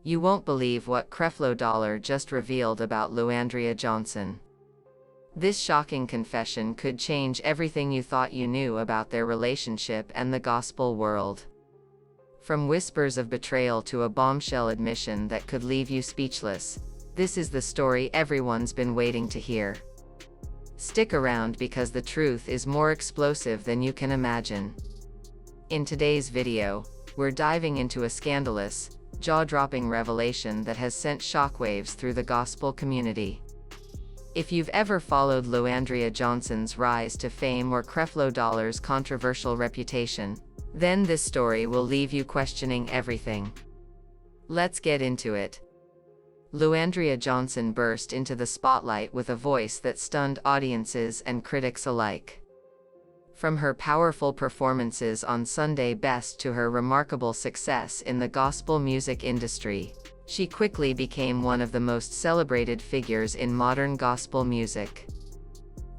You won't believe what Creflo Dollar just revealed about Luandrea Johnson. This shocking confession could change everything you thought you knew about their relationship and the gospel world. From whispers of betrayal to a bombshell admission that could leave you speechless, this is the story everyone's been waiting to hear. Stick around because the truth is more explosive than you can imagine. In today's video, we're diving into a scandalous, jaw-dropping revelation that has sent shockwaves through the gospel community. If you've ever followed Luandrea Johnson's rise to fame or Creflo Dollar's controversial reputation, then this story will leave you questioning everything. Let's get into it. Luandrea Johnson burst into the spotlight with a voice that stunned audiences and critics alike. From her powerful performances on Sunday Best to her remarkable success in the gospel music industry, she quickly became one of the most celebrated figures in modern gospel music.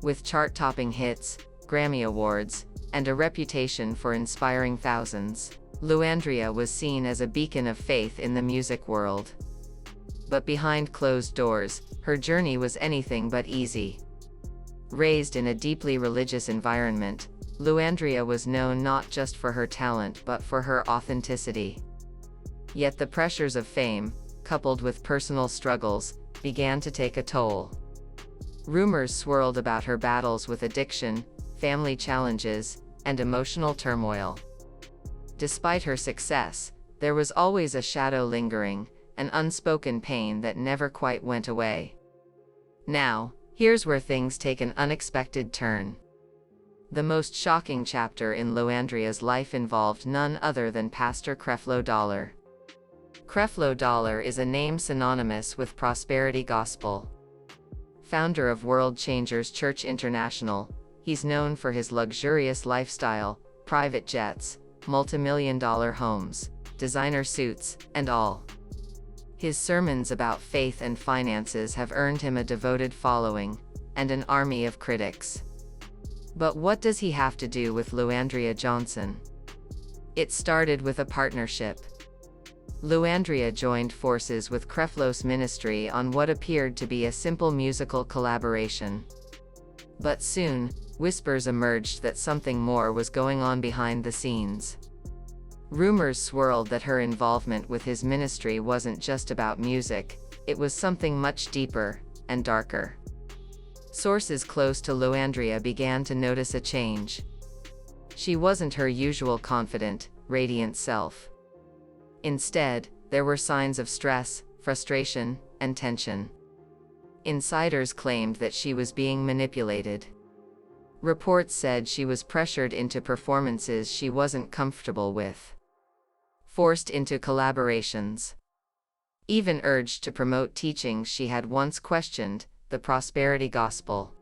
With chart-topping hits, Grammy Awards, and a reputation for inspiring thousands, Luandrea was seen as a beacon of faith in the music world. But behind closed doors, her journey was anything but easy. Raised in a deeply religious environment, Luandrea was known not just for her talent but for her authenticity. Yet the pressures of fame, coupled with personal struggles, began to take a toll. Rumors swirled about her battles with addiction, family challenges, and emotional turmoil. Despite her success, there was always a shadow lingering, an unspoken pain that never quite went away. Now, here's where things take an unexpected turn. The most shocking chapter in Luandrea's life involved none other than Pastor Creflo Dollar. Creflo Dollar is a name synonymous with prosperity gospel. Founder of World Changers Church International, he's known for his luxurious lifestyle, private jets, multimillion-dollar homes, designer suits, and all. His sermons about faith and finances have earned him a devoted following, and an army of critics. But what does he have to do with Luandrea Johnson? It started with a partnership. Luandrea joined forces with Creflo's ministry on what appeared to be a simple musical collaboration. But soon, whispers emerged that something more was going on behind the scenes. Rumors swirled that her involvement with his ministry wasn't just about music, it was something much deeper and darker. Sources close to Luandrea began to notice a change. She wasn't her usual confident, radiant self. Instead, there were signs of stress, frustration, and tension. Insiders claimed that she was being manipulated. Reports said she was pressured into performances she wasn't comfortable with, forced into collaborations, even urged to promote teachings she had once questioned, the prosperity gospel.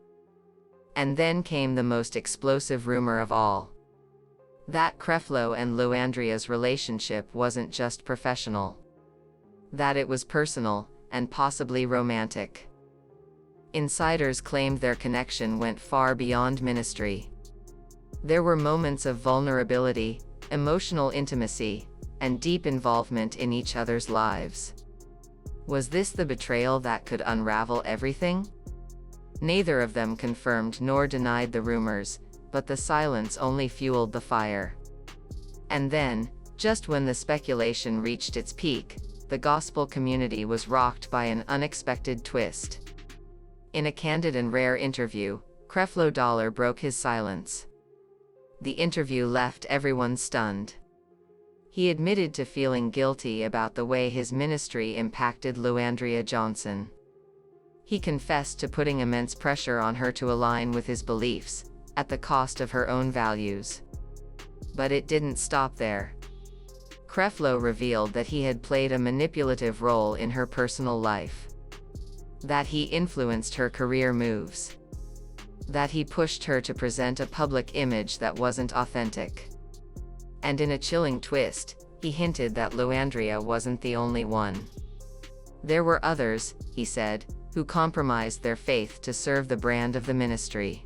And then came the most explosive rumor of all. That Creflo and Luandrea's relationship wasn't just professional. That it was personal, and possibly romantic. Insiders claimed their connection went far beyond ministry. There were moments of vulnerability, emotional intimacy, and deep involvement in each other's lives. Was this the betrayal that could unravel everything? Neither of them confirmed nor denied the rumors, but the silence only fueled the fire. And then, just when the speculation reached its peak, the gospel community was rocked by an unexpected twist. In a candid and rare interview, Creflo Dollar broke his silence. The interview left everyone stunned. He admitted to feeling guilty about the way his ministry impacted Luandrea Johnson. He confessed to putting immense pressure on her to align with his beliefs, at the cost of her own values. But it didn't stop there. Creflo revealed that he had played a manipulative role in her personal life. That he influenced her career moves. That he pushed her to present a public image that wasn't authentic. And in a chilling twist, he hinted that Luandrea wasn't the only one. There were others, he said, who compromised their faith to serve the brand of the ministry.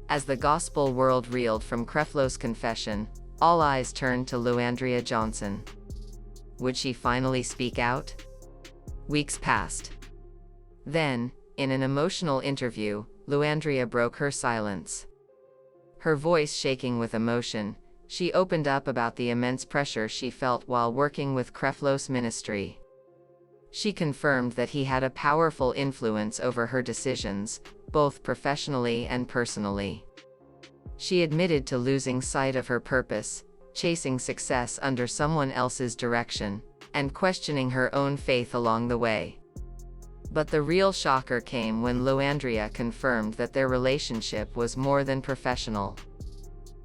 As the gospel world reeled from Creflo's confession, all eyes turned to Luandrea Johnson. Would she finally speak out? Weeks passed. Then, in an emotional interview, Luandrea broke her silence. Her voice shaking with emotion, she opened up about the immense pressure she felt while working with Creflo's ministry. She confirmed that he had a powerful influence over her decisions, both professionally and personally. She admitted to losing sight of her purpose, chasing success under someone else's direction, and questioning her own faith along the way. But the real shocker came when Le'Andria confirmed that their relationship was more than professional.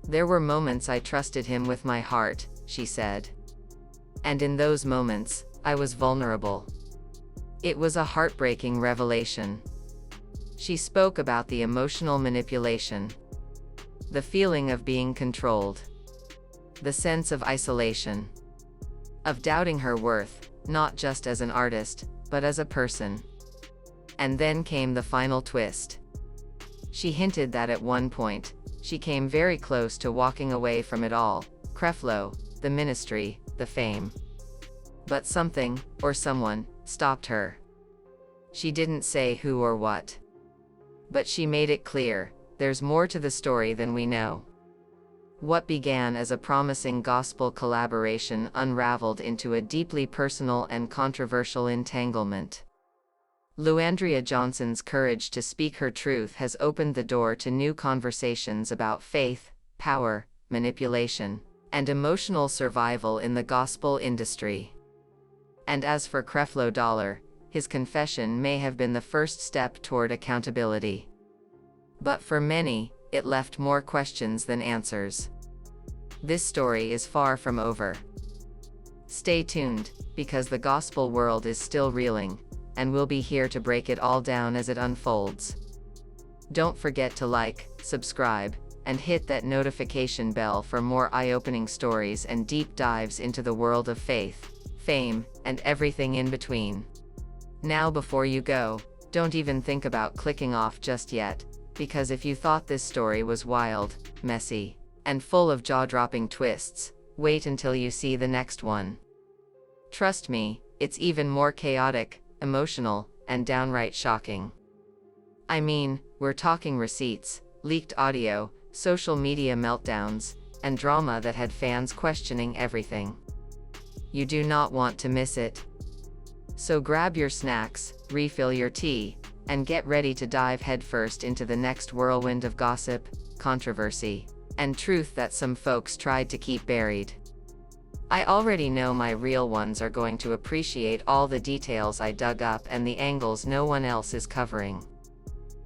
"There were moments I trusted him with my heart," she said. "And in those moments, I was vulnerable." It was a heartbreaking revelation. She spoke about the emotional manipulation, the feeling of being controlled, the sense of isolation, of doubting her worth, not just as an artist, but as a person. And then came the final twist. She hinted that at one point, she came very close to walking away from it all: Creflo, the ministry, the fame. But something, or someone, stopped her. She didn't say who or what. But she made it clear, there's more to the story than we know. What began as a promising gospel collaboration unraveled into a deeply personal and controversial entanglement. Luandrea Johnson's courage to speak her truth has opened the door to new conversations about faith, power, manipulation, and emotional survival in the gospel industry. And as for Creflo Dollar, his confession may have been the first step toward accountability. But for many, it left more questions than answers. This story is far from over. Stay tuned, because the gospel world is still reeling, and we'll be here to break it all down as it unfolds. Don't forget to like, subscribe, and hit that notification bell for more eye-opening stories and deep dives into the world of faith, fame, and everything in between. Now, before you go, don't even think about clicking off just yet, because if you thought this story was wild, messy, and full of jaw-dropping twists, wait until you see the next one. Trust me, it's even more chaotic, emotional, and downright shocking. I mean, we're talking receipts, leaked audio, social media meltdowns, and drama that had fans questioning everything. You do not want to miss it. So grab your snacks, refill your tea, and get ready to dive headfirst into the next whirlwind of gossip, controversy, and truth that some folks tried to keep buried. I already know my real ones are going to appreciate all the details I dug up and the angles no one else is covering.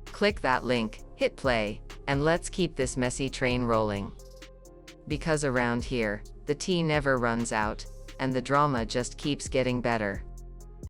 Click that link, hit play, and let's keep this messy train rolling. Because around here, the tea never runs out, and the drama just keeps getting better.